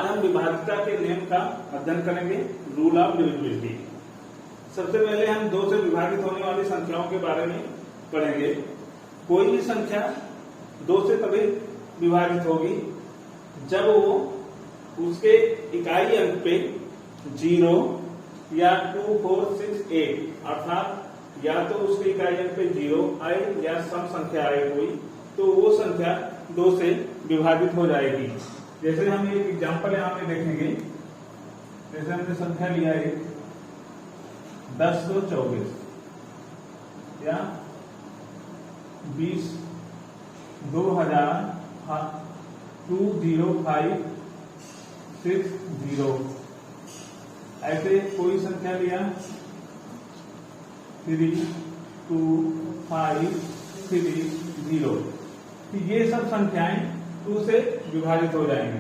आज हम विभाज्यता के नियम का अध्ययन करेंगे, रूल ऑफ डिविजिबिलिटी। सबसे पहले हम 2 से विभाजित होने वाली संख्याओं के बारे में पढ़ेंगे। कोई भी संख्या 2 से तभी विभाजित होगी जब वो उसके इकाई अंक पे 0 या 2, 4, 6, 8 अर्थात या तो उसके इकाई अंक पे 0 आए या सम संख्या आए कोई, तो वो संख्या 2 से विभाजित हो जाएगी। जैसे हम एक एग्जांपल यहाँ पे देखेंगे, जैसे हमने संख्या लिया है 10 2 24 या 20 2000 205 60, ऐसे कोई संख्या लिया 3 2 5 3 0, तो ये सब संख्याएं 2 से विभाजित हो जाएंगे,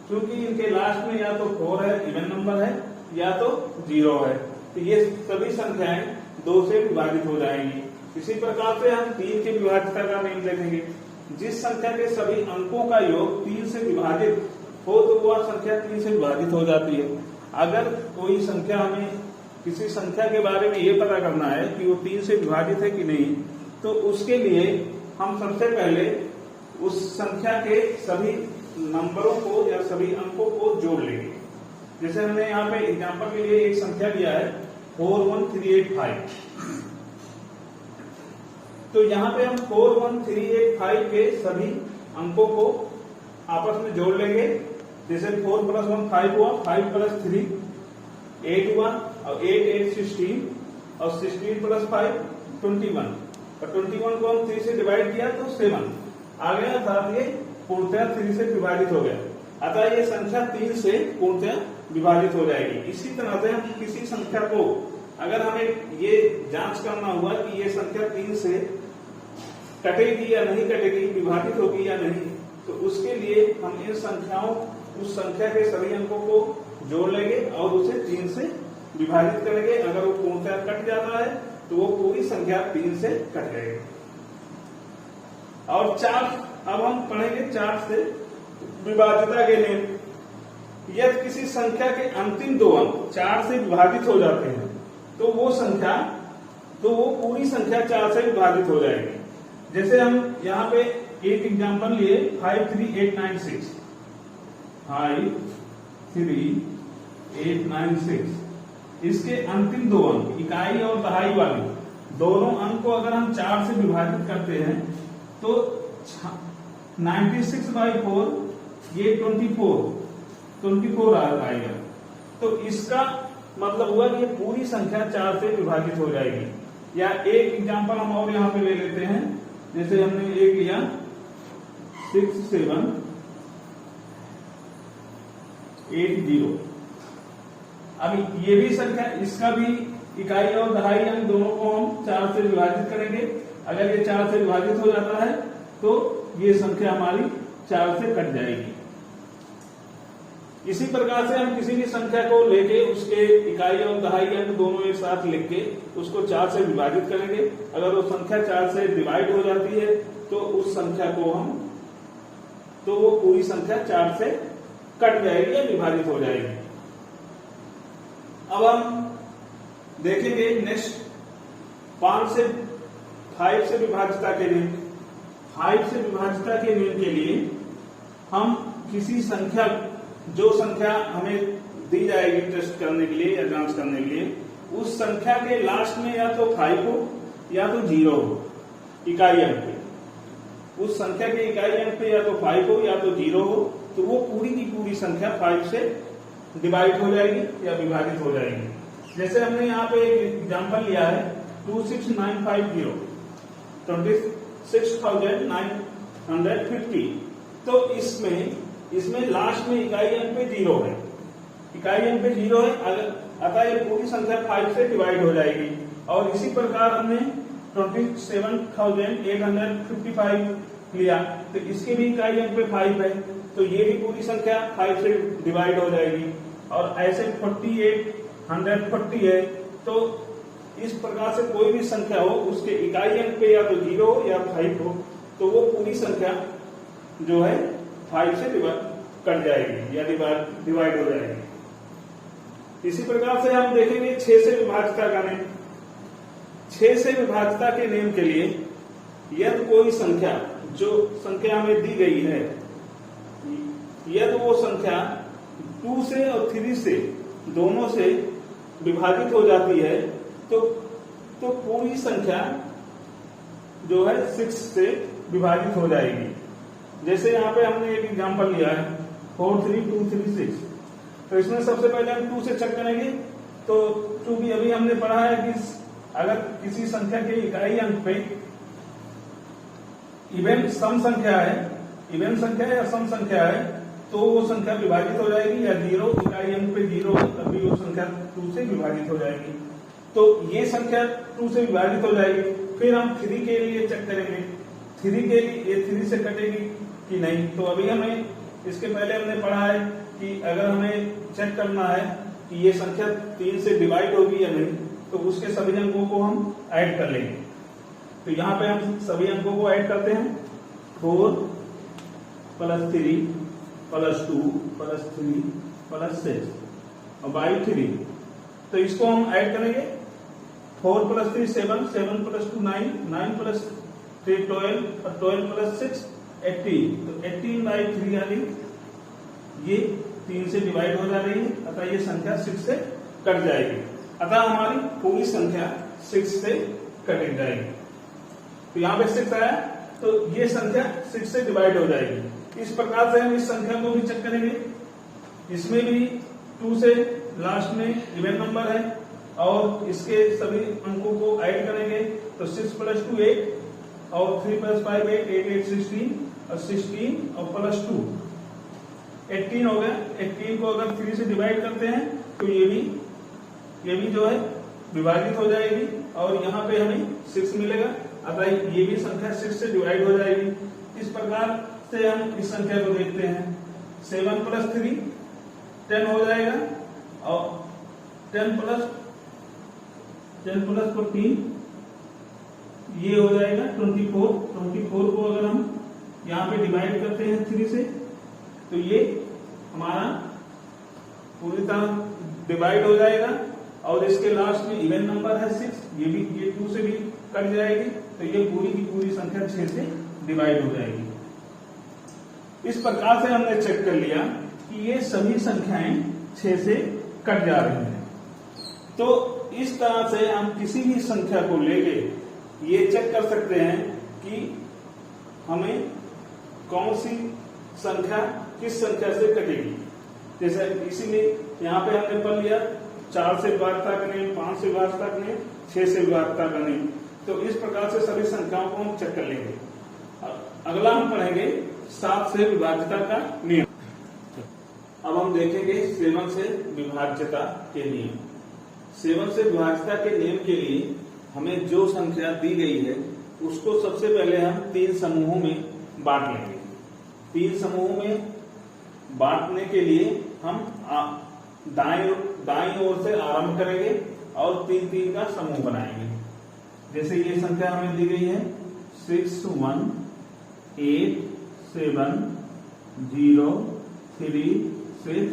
क्योंकि इनके लास्ट में या तो 4 है, इवन नंबर है, या तो 0 है, तो ये सभी संख्याएं 2 से विभाजित हो जाएंगी। इसी प्रकार से हम 3 की विभाज्यता का नियम देखेंगे। जिस संख्या के सभी अंकों का योग 3 से विभाजित हो तो वह संख्या 3 से विभाजित हो जाती है। अगर कोई संख्या, हमें किसी संख्या के बारे में ये पता करना है कि वो 3 से विभाजित है कि नहीं, तो उसके लिए हम सबसे पहले उस संख्या के सभी नंबरों को या सभी अंकों को जोड़ लेंगे। जैसे हमने यहाँ पे एग्जांपल के लिए एक संख्या लिया है 41385, तो यहाँ पे हम 41385 के सभी अंकों को आपस में जोड़ लेंगे। जैसे 4 + 1 5 हुआ, 5 + 3 8 हुआ, और 8 8 16, और 16 + 5 21, और 21 को हम 3 से डिवाइड किया तो 7 आ गया, अर्थात ये पूर्णतः 3 से विभाजित हो गया। अतः ये संख्या 3 से पूर्णतः विभाजित हो जाएगी। इसी तरह से हम किसी संख्या को, अगर हमें ये जांच करना हुआ कि ये संख्या 3 से कटेगी या नहीं कटेगी, विभाजित होगी या नहीं, तो उसके लिए हम इन संख्याओं, उस संख्या के सभी अंकों को जोड़ लेंगे और उसे 3 से विभाजित करेंगे। अगर वो पूर्णतः कट जाता है तो वो पूरी संख्या 3 से कट जाएगी। और 4, अब हम पढ़ेंगे 4 से विभाज्यता के नियम। यदि किसी संख्या के अंतिम 2 अंक 4 से विभाजित हो जाते हैं तो वो पूरी संख्या 4 से विभाजित हो जाएगी। जैसे हम यहाँ पे एक एग्जांपल लिए 53896, 53896, इसके अंतिम 2 अंक इकाई और दहाई वाले दोनों अंक को अगर हम 4 से विभाजित करते हैं तो 96/4 ये 24 आएगा। तो इसका मतलब हुआ कि ये पूरी संख्या 4 से विभाजित हो जाएगी। या एक एग्जांपल हम और यहाँ पे ले लेते हैं, जैसे हमने एक लिया 6780। अब ये भी संख्या, इसका भी इकाई और दहाई अंक दोनों को हम 4 से विभाजित करेंगे। अगर ये 4 से विभाजित हो जाता है तो ये संख्या हमारी 4 से कट जाएगी। इसी प्रकार से हम किसी भी संख्या को लेके उसके इकाई और दहाई अंक दोनों एक साथ लिख के उसको 4 से विभाजित करेंगे। अगर वो संख्या 4 से डिवाइड हो जाती है तो उस संख्या को वो पूरी संख्या 4 से कट जाएगी या विभाजित हो जाएगी। अब हम देखेंगे नेक्स्ट 5 से विभाज्यता के नियम। 5 से विभाज्यता के नियम के लिए हम किसी संख्या, जो संख्या हमें दी जाएगी टेस्ट करने के लिए या जांच करने के लिए, उस संख्या के लास्ट में या तो 5 हो या तो 0 हो इकाई अंक पे। उस संख्या के इकाई अंक पे या तो 5 हो या तो 0 हो, तो वो पूरी की पूरी संख्या 5 से डिवाइड हो जाएगी या विभाजित हो जाएगी। जैसे हमने यहाँ पे एक एग्जांपल लिया है 26950, 26,950। तो इसमें लास्ट में इकाई अंक पे 0 है, अतः ये पूरी संख्या 5 से डिवाइड हो जाएगी। और इसी प्रकार हमने 27,855 लिया, तो इसके भी इकाई अंक पे 5 है, तो ये भी पूरी संख्या 5 से डिवाइड हो जाएगी। और ऐसे 48,140 है, तो इस प्रकार से कोई भी संख्या हो उसके इकाई अंक पे या तो 0 या 5 हो, तो वो पूरी संख्या जो है 5 से कट जाएगी या डिवाइड हो जाएगी। इसी प्रकार से हम देखेंगे 6 से विभाज्यता का नियम। 6 से विभाज्यता के नियम के लिए यदि कोई संख्या, जो संख्या हमें दी गई है, यदि वो संख्या 2 से और 3 से दोनों से विभाजित हो जाती है तो पूरी संख्या जो है 6 से विभाजित हो जाएगी। जैसे यहाँ पे हमने एक एग्जांपल लिया है 4 3 2 3 6, तो इसमें सबसे पहले हम 2 से चेक करेंगे। तो चूंकि अभी हमने पढ़ा है कि अगर किसी संख्या के इकाई अंक पे इवन सम संख्या है, इवन संख्या या सम संख्या है, तो वो संख्या विभाजित हो जाएगी, या 0 इकाई अंक पे 0 है तभी वो संख्या 2 से विभाजित हो जाएगी। तो ये संख्या 2 से विभाजित हो जाएगी। फिर हम 3 के लिए चेक करेंगे, 3 के लिए ये 3 से कटेगी कि नहीं। तो अभी हमें इसके पहले हमने पढ़ा है कि अगर हमें चेक करना है कि ये संख्या 3 से डिवाइड होगी या नहीं, तो उसके सभी अंकों को हम ऐड कर लेंगे। तो यहाँ पे हम सभी अंकों को ऐड करते हैं, 4 + 3 + 2 + 3 + 6 और बाई 3। तो इसको हम ऐड करेंगे, 4 + 3 7, 7 + 2 9, 9 + 3 12 और 12 + 6 18। तो 18/3 यानी ये 3 से डिवाइड हो जा रही है, अतः ये संख्या 6 से कट जाएगी। अतः हमारी पूरी संख्या 6 से कट जाएगी। तो यहाँ पे 6 आया तो ये संख्या 6 से डिवाइड हो जाएगी। इस प्रकार से हम इस संख्या को भी चेक करेंगे। इसमें भी 2 से लास्ट में इवन नंबर है और इसके सभी अंकों को ऐड करेंगे तो 6 + 2 8 और 3 + 5 8, 8 8 16 और 16 और +2 18 हो गया। 18 को अगर 3 से डिवाइड करते हैं तो ये भी जो है विभाजित हो जाएगी और यहाँ पे हमें 6 मिलेगा, अतः ये भी संख्या 6 से डिवाइड हो जाएगी। इस प्रकार से हम इस संख्या को देखते हैं। 7 + 3 10 हो जाएगा और 10 + 14 ये हो जाएगा 24। 24 को अगर हम यहाँ पे डिवाइड करते हैं 3 से तो ये हमारा पूरी तरह डिवाइड हो जाएगा और इसके लास्ट में इवन नंबर है 6, ये 2 से भी कट जाएगी, तो ये पूरी की पूरी संख्या 6 से डिवाइड हो जाएगी। इस प्रकार से हमने चेक कर लिया कि ये सभी संख्याएं 6 से कट जा रही हैं। तो इस तरह से हम किसी भी संख्या को लेके ये चेक कर सकते हैं कि हमें कौन सी संख्या किस संख्या से कटेगी। जैसे इसीलिए यहाँ पे हमने पढ़ लिया 4 से विभाज्यता का नियम, 5 से विभाज्यता का नियम, 6 से विभाज्यता का नियम। तो इस प्रकार से सभी संख्याओं को हम चेक कर लेंगे। अगला हम पढ़ेंगे 7 से विभाज्यता का नियम। अब हम देखेंगे 7 से विभाज्यता के नियम। 7 से विभाज्यता के नियम के लिए हमें जो संख्या दी गई है उसको सबसे पहले हम 3 समूहों में बांट लेंगे। 3 समूहों में बांटने के लिए हम दाईं ओर से आरंभ करेंगे और 3-3 का समूह बनाएंगे। जैसे ये संख्या हमें दी गई है 6 1 8 7 0 3 6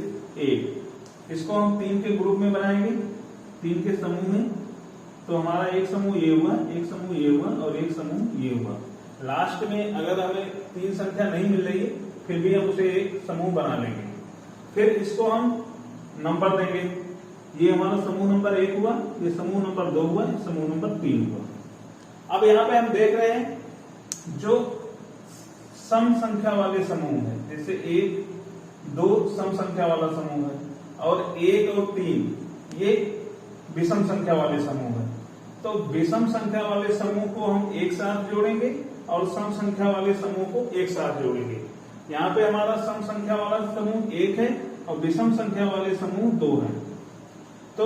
8। इसको हम 3 के ग्रुप में बनाएंगे, 3 के समूह में। तो हमारा एक समूह ये हुआ, एक समूह ये हुआ और एक समूह ये हुआ। लास्ट में अगर हमें 3 संख्या नहीं मिल रही है फिर भी हम उसे एक समूह बना लेंगे। फिर इसको हम नंबर देंगे। ये हमारा समूह नंबर 1 हुआ, ये समूह नंबर 2 हुआ, ये समूह नंबर 3 हुआ। अब यहाँ पे हम देख रहे हैं जो सम संख्या वाले समूह है, जैसे 1 2 सम संख्या वाला समूह है और 1 और 3 ये विषम संख्या वाले समूह है। तो विषम संख्या वाले समूह को हम एक साथ जोड़ेंगे और सम संख्या वाले समूह को एक साथ जोड़ेंगे। यहाँ पे हमारा सम संख्या वाला समूह 1 है और विषम संख्या वाले समूह 2 है। तो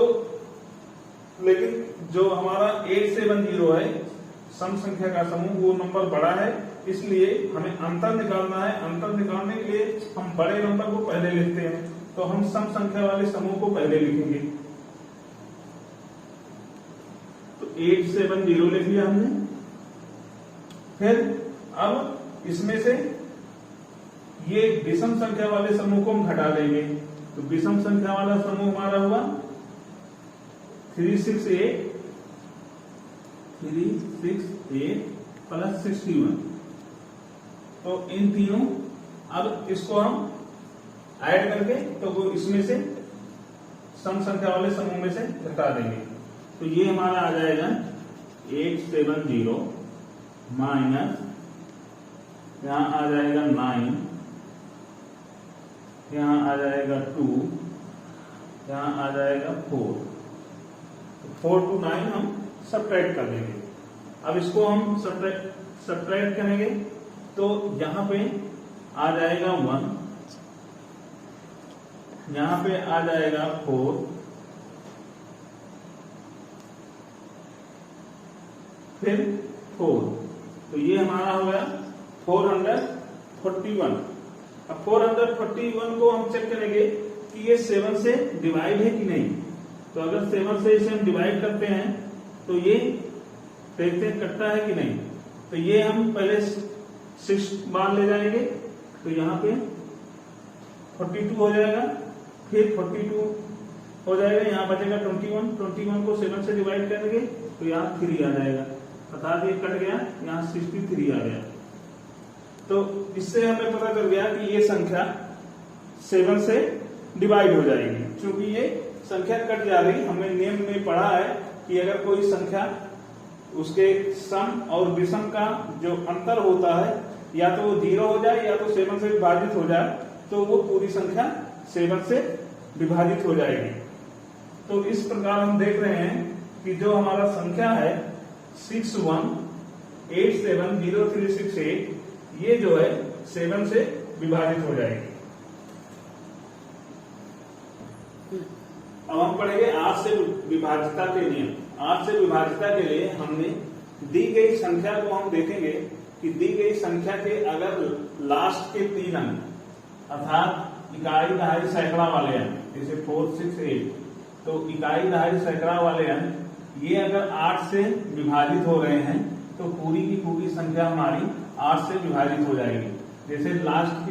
लेकिन जो हमारा 870 है सम संख्या का समूह, वो नंबर बड़ा है, इसलिए हमें अंतर निकालना है। अंतर निकालने के लिए हम बड़े नंबर को पहले लिखते हैं, तो हम सम संख्या वाले समूह को पहले लिखेंगे। तो 870 लिख लिया हमने। फिर अब इसमें से ये विषम संख्या वाले समूह को हम घटा देंगे। तो विषम संख्या वाला समूह हमारा हुआ 368 प्लस 61। तो इन तीनों, अब इसको हम ऐड करके तो वो इसमें से सम संख्या वाले समूह में से घटा देंगे। तो ये हमारा आ जाएगा 870 माइनस, यहां आ जाएगा 9, यहां आ जाएगा 2, यहां आ जाएगा 4। तो 4 to 9 हम सब्ट्रैक्ट कर देंगे। अब इसको हम सब्ट्रैक्ट करेंगे तो यहां पे आ जाएगा 1, यहां पे आ जाएगा 4, फिर 4। तो ये हमारा हो गया 441। अब 441 को हम चेक करेंगे कि ये 7 से डिवाइड है कि नहीं। तो अगर 7 से इसे हम डिवाइड करते हैं तो ये देखते हैं कटता है कि नहीं। तो ये हम पहले 6 बार ले जाएंगे, तो यहाँ पे 42 हो जाएगा, फिर 42 हो जाएगा, यहाँ बचेगा 21 को 7 से डिवाइड करेंगे तो यहाँ 3 आ जाएगा, अर्थात ये कट गया, यहाँ 63 आ गया। तो इससे हमें पता चल गया कि ये संख्या 7 से डिवाइड हो जाएगी, क्योंकि ये संख्या कट जा रही। हमने नियम में पढ़ा है कि अगर कोई संख्या उसके सम और विषम का जो अंतर होता है या तो वो 0 हो जाए या तो 7 से विभाजित हो जाए, तो वो पूरी संख्या 7 से विभाजित हो जाएगी। तो इस प्रकार हम देख रहे हैं कि जो हमारा संख्या है 61870368, ये जो है 7 से विभाजित हो जाएगी। अब हम पढ़ेंगे 8 से विभाजिता के नियम। 8 से विभाजिता के लिए हमने दी गई संख्या को हम देखेंगे कि दी गई संख्या के अगर लास्ट के 3 अंक अर्थात इकाई दहाई सैकड़ा वाले अंक, जैसे 4, 6, 8, तो इकाई दहाई सैकड़ा वाले अंक ये अगर 8 से विभाजित हो रहे हैं तो पूरी की पूरी संख्या हमारी 8 से विभाजित हो जाएगी। जैसे लास्ट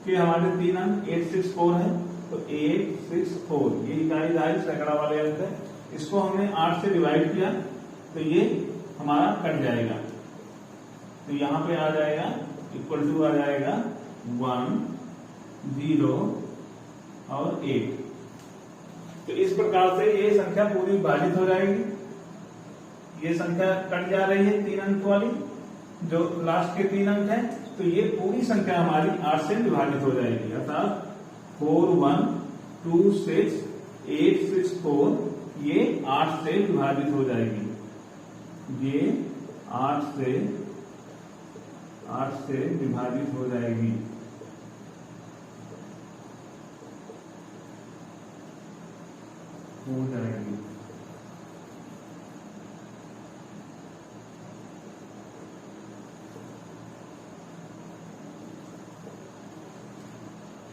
के हमारे 3 अंक 864 है, तो 864 ये इकाई दहाई सैकड़ा वाले अंक है। इसको हमने 8 से डिवाइड किया तो ये हमारा कट जाएगा, तो यहाँ पे आ जाएगा इक्वल टू आ जाएगा 1, 0 और 8। तो इस प्रकार से ये संख्या पूरी विभाजित हो जाएगी। ये संख्या कट जा रही है 3 अंक वाली, जो लास्ट के 3 अंक है, तो ये पूरी संख्या हमारी 8 से विभाजित हो जाएगी, अर्थात 4126,864 ये 8 से विभाजित हो जाएगी। ये 8 से विभाजित हो जाएगी।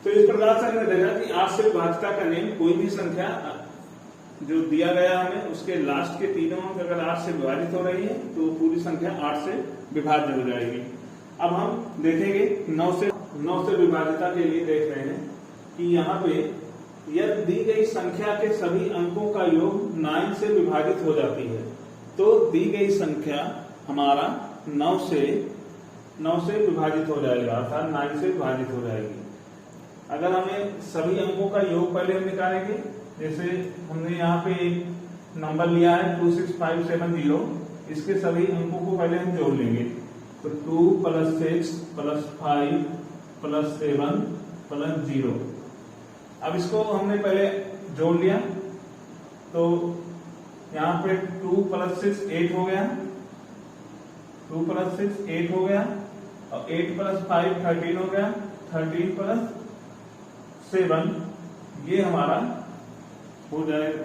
तो इस प्रकार से हमने देखा कि 8 से विभाजिता का नियम, कोई भी संख्या जो दिया गया हमें उसके लास्ट के 3 अंक अगर 8 से विभाजित हो रही है तो पूरी संख्या 8 से विभाजित हो जाएगी। अब हम देखेंगे 9 से विभाजिता के लिए देख रहे हैं कि यहाँ पे यदि दी गई संख्या के सभी अंकों का योग 9 से विभाजित हो जाती है तो दी गई संख्या हमारा 9 से विभाजित हो जाएगा, अर्थात 9 से विभाजित हो जाएगी। अगर हमें सभी अंकों का योग पहले हम निकालेंगे, जैसे हमने यहाँ पे एक नंबर लिया है 26570, इसके सभी अंकों को पहले हम जोड़ लेंगे। तो 2 + 6 + 5 + 7 + 0। अब इसको हमने पहले जोड़ लिया तो यहाँ पे 2 + 6 8 हो गया, 2 + 6 8 हो गया, और 8 + 5 13 हो गया, 13 + 7 ये हमारा हो जाएगा।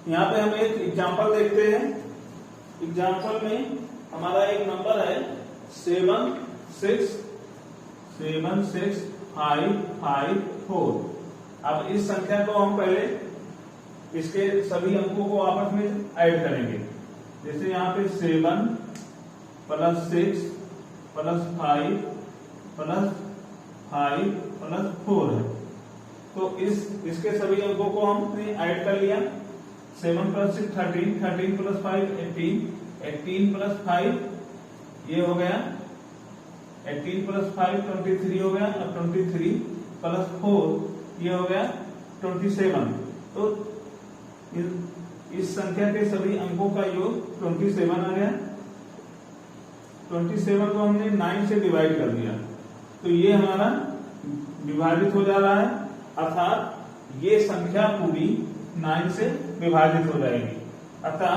यहाँ पे हम एक एग्जांपल देखते हैं। एग्जांपल में हमारा एक नंबर है 76554। अब इस संख्या को हम पहले इसके सभी अंकों को आपस में ऐड करेंगे। जैसे यहाँ पे 7 + 6 + 5 प्लस 5 प्लस 4 है। तो इसके सभी अंकों को हमने ऐड कर लिया। 7 प्लस 6 13, 13 प्लस 5 18, 18 प्लस 5 ये हो गया 18 प्लस 5 23 हो गया, और 23 प्लस 4 ये हो गया 27। तो इस संख्या के सभी अंकों का योग 27 आ गया। 27 को हमने 9 से डिवाइड कर दिया, तो ये हमारा विभाजित हो जा रहा है, अर्थात ये संख्या पूरी 9 से विभाजित हो जाएगी। अतः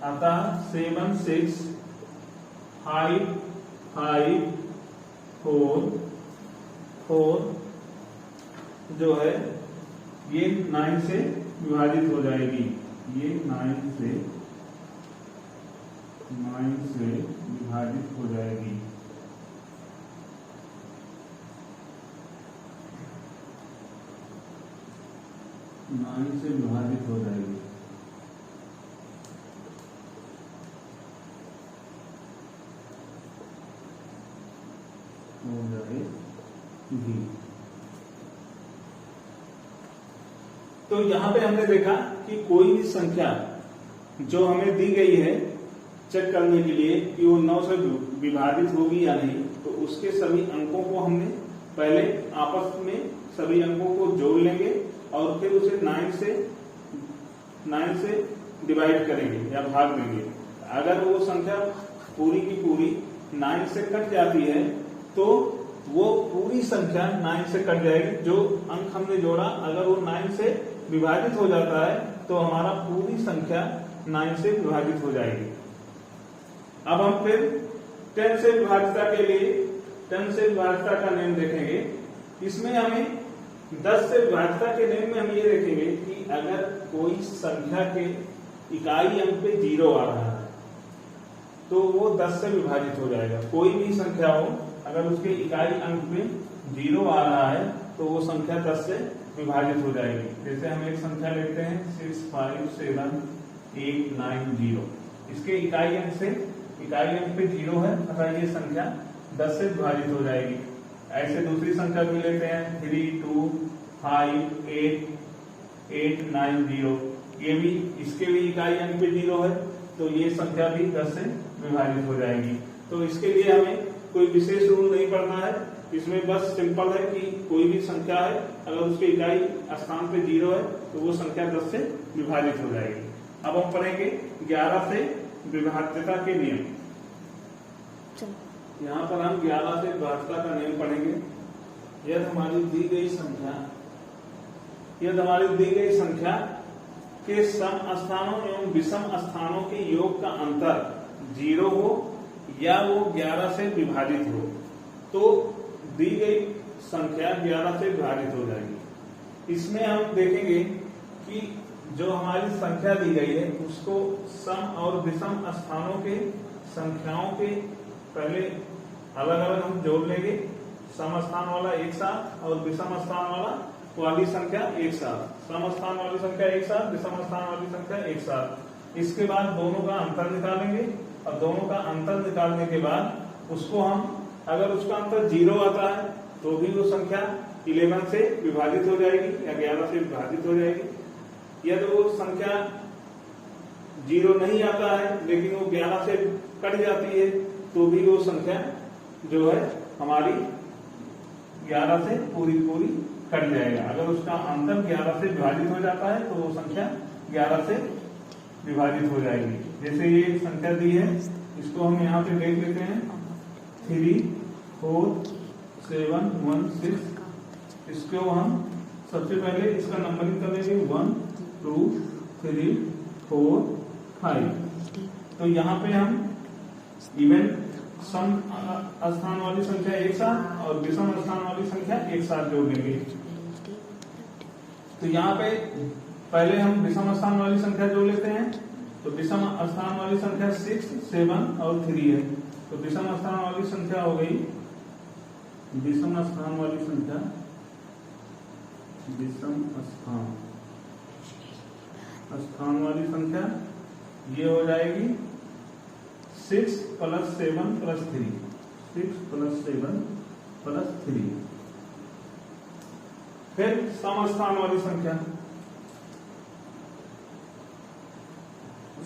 7 6 5 5 4 4 जो है ये 9 से विभाजित हो जाएगी। ये 9 से विभाजित हो जाएगी। से विभाजित हो जाएगी। तो यहां पे हमने देखा कि कोई भी संख्या जो हमें दी गई है चेक करने के लिए कि वो 9 से विभाजित होगी या नहीं, तो उसके सभी अंकों को हमने पहले आपस में सभी अंकों को जोड़ लेंगे और फिर उसे 9 से डिवाइड करेंगे या भाग देंगे। अगर वो संख्या पूरी की पूरी 9 से कट जाती है तो वो पूरी संख्या 9 से कट जाएगी। जो अंक हमने जोड़ा अगर वो 9 से विभाजित हो जाता है तो हमारा पूरी संख्या 9 से विभाजित हो जाएगी। अब हम फिर 10 से विभाजितता के लिए 10 से विभाजितता का नियम देखेंगे। इसमें हमें 10 से विभाजितता के नियम में हम ये देखेंगे कि अगर कोई संख्या के इकाई अंक पे 0 आ रहा है तो वो 10 से विभाजित हो जाएगा। कोई भी संख्या हो अगर उसके इकाई अंक पे 0 आ रहा है तो वो संख्या 10 से विभाजित हो जाएगी। जैसे हम एक संख्या लेते हैं 6 5 7 8 9 0। इसके इकाई अंक पे 0 है अतः ये संख्या 10 से विभाजित हो जाएगी। ऐसे दूसरी संख्या भी लेते हैं 3 2 5 8 8 9 0। ये भी इसके भी इकाई अंक पे 0 है तो ये संख्या भी 10 से विभाजित हो जाएगी। तो इसके लिए हमें कोई विशेष रूल नहीं पढ़ना है। इसमें बस सिंपल है कि कोई भी संख्या है अगर उसके इकाई स्थान पे 0 है तो वो संख्या 10 से विभाजित हो जाएगी। अब हम पढ़ेंगे 11 से विभाज्यता के नियम। यहाँ पर हम 11 से विभाज्यता का नियम पढ़ेंगे। यदि हमारी दी गई संख्या के सम स्थानों एवं विषम स्थानों के योग का अंतर 0 हो या वो 11 से विभाजित हो तो दी गई संख्या 11 से विभाजित हो जाएगी। इसमें हम देखेंगे कि जो हमारी संख्या दी गई है उसको सम और विषम स्थानों के संख्याओं के पहले अलग अलग हम जोड़ लेंगे। सम स्थान वाला एक साथ और विषम स्थान वाली संख्या एक साथ। सम स्थान वाली संख्या एक साथ, विषम स्थान वाली संख्या एक साथ। इसके बाद दोनों का अंतर निकालेंगे और दोनों का अंतर निकालने के बाद उसको हम अगर उसका अंतर 0 आता है तो भी वो संख्या 11 से विभाजित हो जाएगी या 11 से विभाजित हो जाएगी। यदि वो संख्या 0 नहीं आता है लेकिन वो 11 से कट जाती है तो भी वो संख्या जो है हमारी 11 से पूरी कट जाएगा। अगर उसका अंतर 11 से विभाजित हो जाता है तो वो संख्या 11 से विभाजित हो जाएगी। जैसे ये संख्या दी है इसको हम यहाँ पे देख लेते हैं 3 4 7 1 6। इसको हम सबसे पहले इसका नंबरिंग कर लेंगे 1 2 3 4 5। तो यहाँ पे हम इवन सम स्थान वाली संख्या एक साथ और विषम स्थान वाली संख्या एक साथ जोड़ लेंगे। तो यहाँ पे पहले हम विषम स्थान वाली संख्या जोड़ लेते हैं। तो विषम स्थान वाली संख्या 6 7 और 3 है। तो विषम स्थान वाली संख्या हो गई विषम स्थान वाली संख्या ये हो जाएगी 6 + 7 + 3, 6 + 7 + 3। फिर समस्थान वाली संख्या,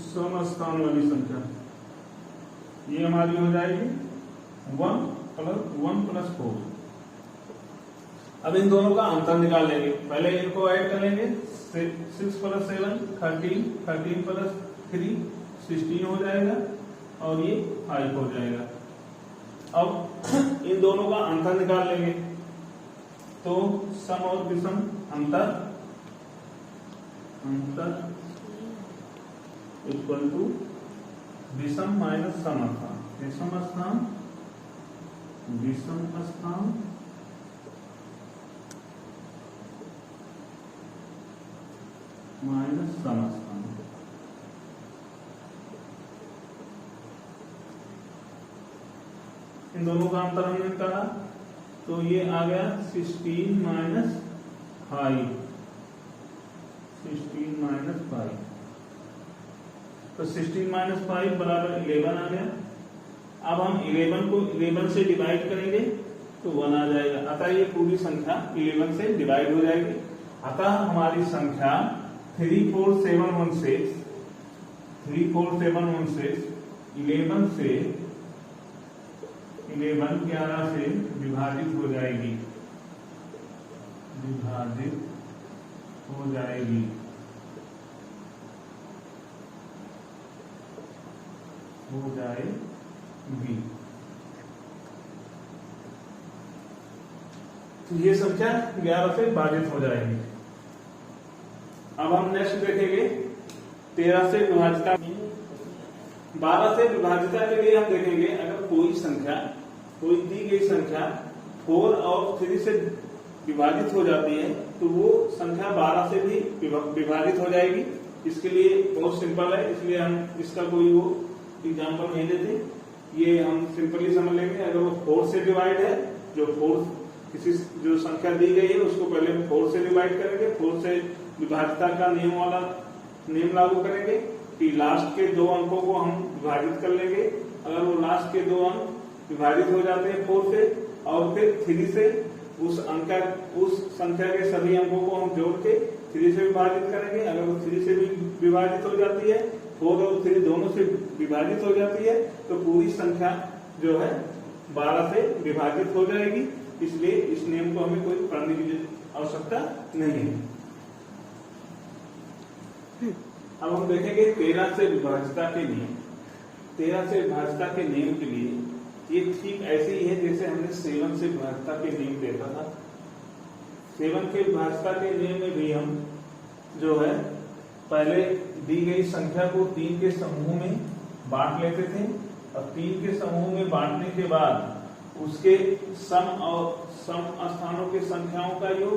समस्थान वाली संख्या ये हमारी हो जाएगी 1 + 4। अब इन दोनों का अंतर निकाल लेंगे। पहले इनको ऐड कर लेंगे, 6 + 7 13, 13 + 3 16 हो जाएगा और ये 5 हो जाएगा। अब इन दोनों का अंतर निकाल लेंगे, तो सम और विषम अंतर इक्वल टू विषम माइनस समस्थान, विषम स्थान माइनस समस्थान। इन दोनों का अंतर हमने निकाला, तो ये आ गया 16 - 5, 16 - 5, तो 16 - 5 बराबर 11 आ गया। अब हम 11 को 11 से डिवाइड करेंगे तो 1 आ जाएगा, अतः ये पूरी संख्या 11 से डिवाइड हो जाएगी। अतः हमारी संख्या 34716 11 से 11 से विभाजित हो जाएगी, तो ये संख्या 11 से विभाजित हो जाएगी। अब हम नेक्स्ट देखेंगे 13 से विभाजिता, 12 से विभाजिता के लिए हम देखेंगे अगर कोई दी गई संख्या 4 और 3 से विभाजित हो जाती है तो वो संख्या 12 से भी विभाजित हो जाएगी। इसके लिए बहुत सिंपल है, इसलिए हम इसका कोई वो एग्जाम्पल नहीं देते, ये हम सिंपली समझ लेंगे। अगर वो 4 से डिवाइड है, जो संख्या दी गई है उसको पहले 4 से डिवाइड करेंगे, 4 से विभाजिता का नियम लागू करेंगे कि लास्ट के 2 अंकों को हम विभाजित कर लेंगे। अगर वो लास्ट के 2 अंक विभाजित हो जाते हैं 4 से, और फिर 3 से उस संख्या के सभी अंकों को हम जोड़ के 3 से विभाजित करेंगे। अगर वो 3 से भी विभाजित हो जाती है, 4 और 3 दोनों से विभाजित हो जाती है, तो पूरी संख्या जो है 12 से विभाजित हो जाएगी। इसलिए इस नियम को हमें कोई पढ़ने की आवश्यकता नहीं है। अब हम देखेंगे 13 से विभाजिता के नियम। 13 से विभाजिता के नियम के लिए ये ठीक ऐसे ही है जैसे हमने 7 से विभाजिता के नियम देखा था। 7 के विभाजिता के नियम में भी हम जो है पहले दी गई संख्या को 3 के समूह में बांट लेते थे, और 3 के समूह में बांटने के बाद उसके सम स्थानों के संख्याओं का योग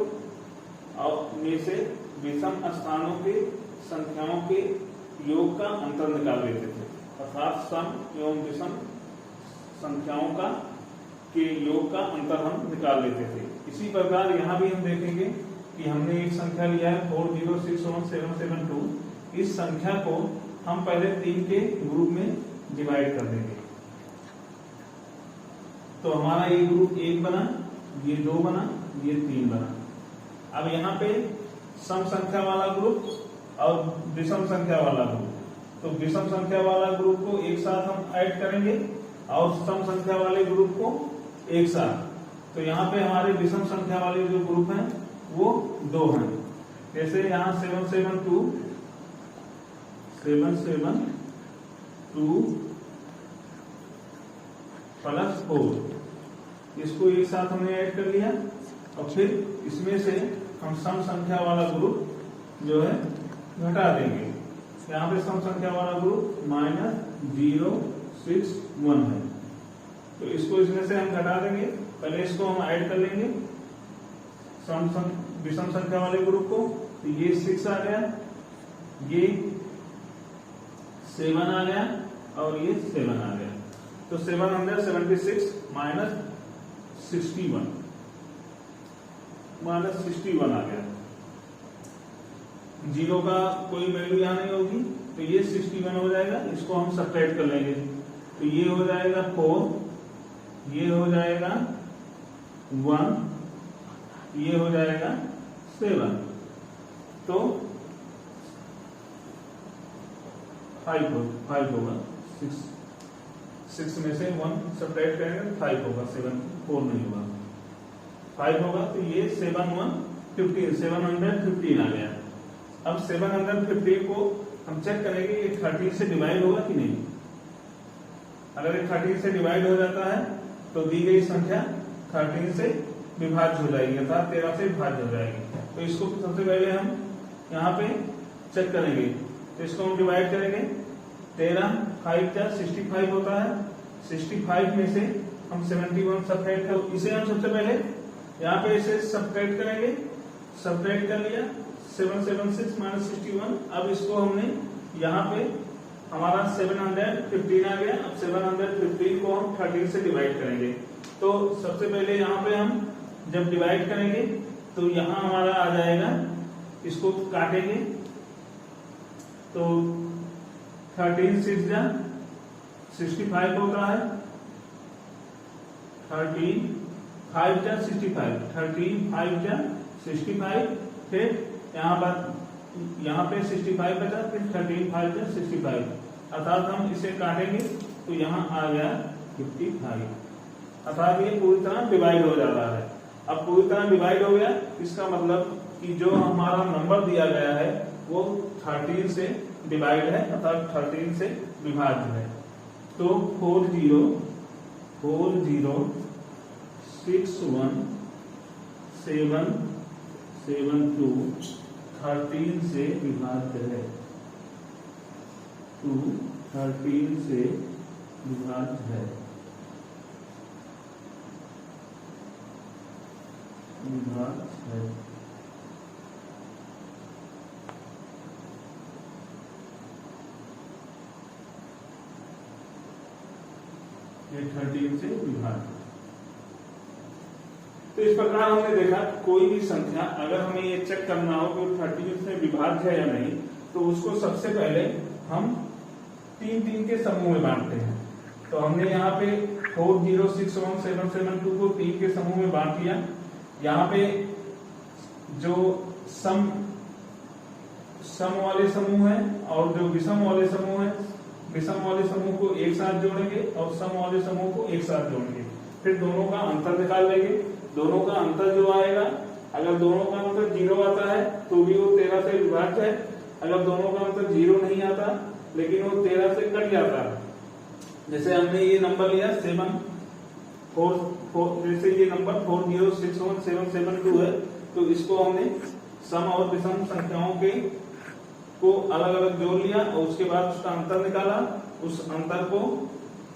और में से विषम स्थानों के संख्याओं के योग का अंतर निकाल लेते थे, अर्थात सम एवं विषम संख्याओं का के योग का अंतर हम निकाल लेते थे। इसी प्रकार यहाँ भी हम देखेंगे कि हमने एक संख्या लिया है 4061772। इस संख्या को हम पहले 3 के ग्रुप में डिवाइड कर देंगे, तो हमारा ये ग्रुप 1 बना, ये 2 बना, ये 3 बना। अब यहाँ पे सम संख्या वाला ग्रुप और विषम संख्या वाला ग्रुप, तो विषम संख्या वाला ग्रुप को एक साथ हम ऐड करेंगे और सम संख्या वाले ग्रुप को एक साथ। तो यहाँ पे हमारे विषम संख्या वाले जो ग्रुप हैं वो 2 हैं। जैसे यहाँ 772 प्लस 4, इसको एक साथ हमने ऐड कर लिया, और फिर इसमें से हम सम संख्या वाला ग्रुप जो है घटा देंगे। यहाँ पे सम संख्या वाला ग्रुप -061 है, तो इसको इसमें से हम घटा देंगे। पहले इसको हम ऐड कर लेंगे विषम संख्या वाले ग्रुप को, तो ये 6 आ गया, ये 7 आ गया और ये 7 आ गया। तो 776 -61 आ गया। 0 का कोई वैल्यू यहाँ नहीं होगी, तो ये 61 हो जाएगा। इसको हम सब्ट्रैक्ट कर लेंगे, तो ये हो जाएगा 4, ये हो जाएगा 1, ये हो जाएगा 7, तो 5 होगा। 6 में से 1 सब्ट्रैक्ट करेंगे 5 होगा, 7 4 नहीं होगा, 5 होगा। तो ये 7 1 15, 715 आ गया। अब 715 को हम चेक करेंगे ये 13 से डिवाइड होगा कि नहीं। अगर ये 13 से डिवाइड हो जाता है तो दी गई संख्या 13 से विभाज्य हो जाएगी, अर्थात 13 से विभाज्य हो जाएगी। तो इसको सबसे पहले हम यहाँ पे चेक करेंगे, तो इसको हम डिवाइड करेंगे। 13 5 का 65 होता है, 65 में से हम 71 सब्ट्रैक्ट कर, इसे हम सबसे पहले यहाँ पे इसे सब्ट्रैक्ट करेंगे। सब्ट्रैक्ट कर लिया 776 माइनस 61। अब इसको हमने यहाँ पे हमारा 715 आ गया। अब 715 को हम 13 से डिवाइड करेंगे। तो सबसे पहले यहाँ पे हम जब डिवाइड करेंगे तो यहाँ हमारा आ जाएगा, इसको काटेंगे तो 13 6 जा 65 होता है, 13 5 जा 65, 13 5 जा 65, फिर यहाँ पे 65 बचा, फिर 13 5 जा 65, अर्थात हम इसे काटेंगे तो यहाँ आ गया 55, अर्थात ये पूरी तरह डिवाइड हो जाता है। अब पूरी तरह डिवाइड हो गया, इसका मतलब कि जो हमारा नंबर दिया गया है वो 13 से डिवाइड है, अर्थात 13 से विभाज्य है। तो 40 6 1 7 7 2 13 से विभाज्य है, 2 13 से विभाज्य है, विभाज्य है। ये 13 से विभाज्य। तो इस प्रकार हमने देखा कोई भी संख्या अगर हमें ये चेक करना हो कि 13 से विभाज्य है या नहीं, तो उसको सबसे पहले हम 3 के समूह में बांटते हैं। तो हमने यहाँ पे 4 0 6 1 7 7 2 को 3 के समूह में बांट लिया। यहाँ पे जो सम वाले समूह है और जो विषम वाले समूह है, विषम वाले समूह को एक साथ जोड़ेंगे और सम वाले समूह को एक साथ जोड़ेंगे, फिर दोनों का अंतर निकाल लेंगे। दोनों का अंतर जो आएगा, अगर दोनों का अंतर 0 आता है तो भी वो 13 से विभाज्य है। अगर दोनों का अंतर 0 नहीं आता लेकिन वो 13 से कट जाता है, जैसे हमने ये नंबर लिया 7 4, जैसे ये नंबर 4 0 6 1 7 7 2 है, तो इसको हमने सम और विषम संख्याओं के को अलग अलग जोड़ लिया और उसके बाद उसका अंतर निकाला। उस अंतर को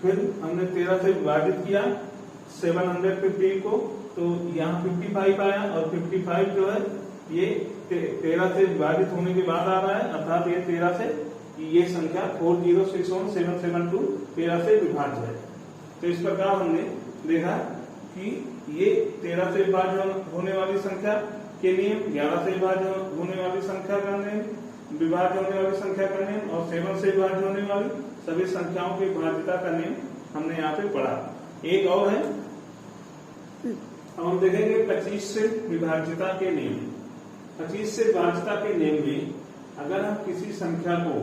फिर हमने 13 से विभाजित किया 715 को, तो यहाँ 55 आया और 55 जो है ये 13 से विभाजित होने के बाद आ रहा है, अर्थात ये 13 से, ये संख्या 4 0 6 1 7 7 2 13 से विभाज्य है। तो इस प्रकार हमने देखा कि ये 13 से विभाज्य होने वाली संख्या के नियम, 11 से विभाज्य होने वाली संख्या का नियम, विभाज्य होने वाली संख्या का नियम और 7 से विभाज्य होने वाली सभी संख्याओं की विभाज्यता का नियम हमने यहाँ पे पढ़ा। एक और है, हम देखेंगे 25 से विभाज्यता के नियम। 25 से विभाज्यता के नियम में अगर हम किसी संख्या को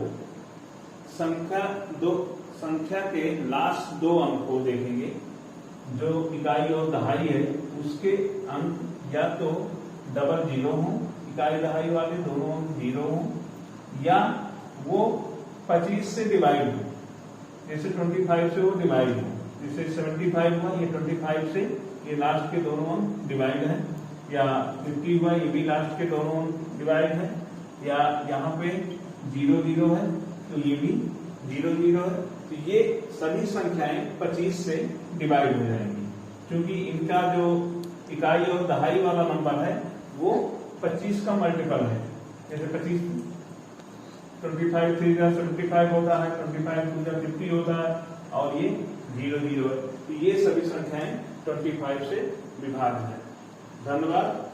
संख्या के लास्ट 2 अंक को देखेंगे, जो इकाई और दहाई है उसके अंक या तो डबल 0 हो, इकाई दहाई वाले दोनों अंक 0 हो, या वो 25 से डिवाइड हो, जैसे 25 से वो डिवाइड हो, जैसे 75 हुआ ये 25 से ये लास्ट के दोनों अंक डिवाइड है, या 50 हुआ ये भी लास्ट के दोनों अंक डिवाइड है, या यहाँ पे 0 0 है तो ये भी 0 0 है। तो ये सभी संख्याएं 25 से डिवाइड हो जाएंगी, क्योंकि इनका जो इकाई और दहाई वाला नंबर है वो 25 का मल्टीपल है। जैसे 25 25 3 75 होता है, 25 2 50 होता है, और ये 0 0 है। तो ये सभी संख्याएं 25 से विभाज्य है। धन्यवाद।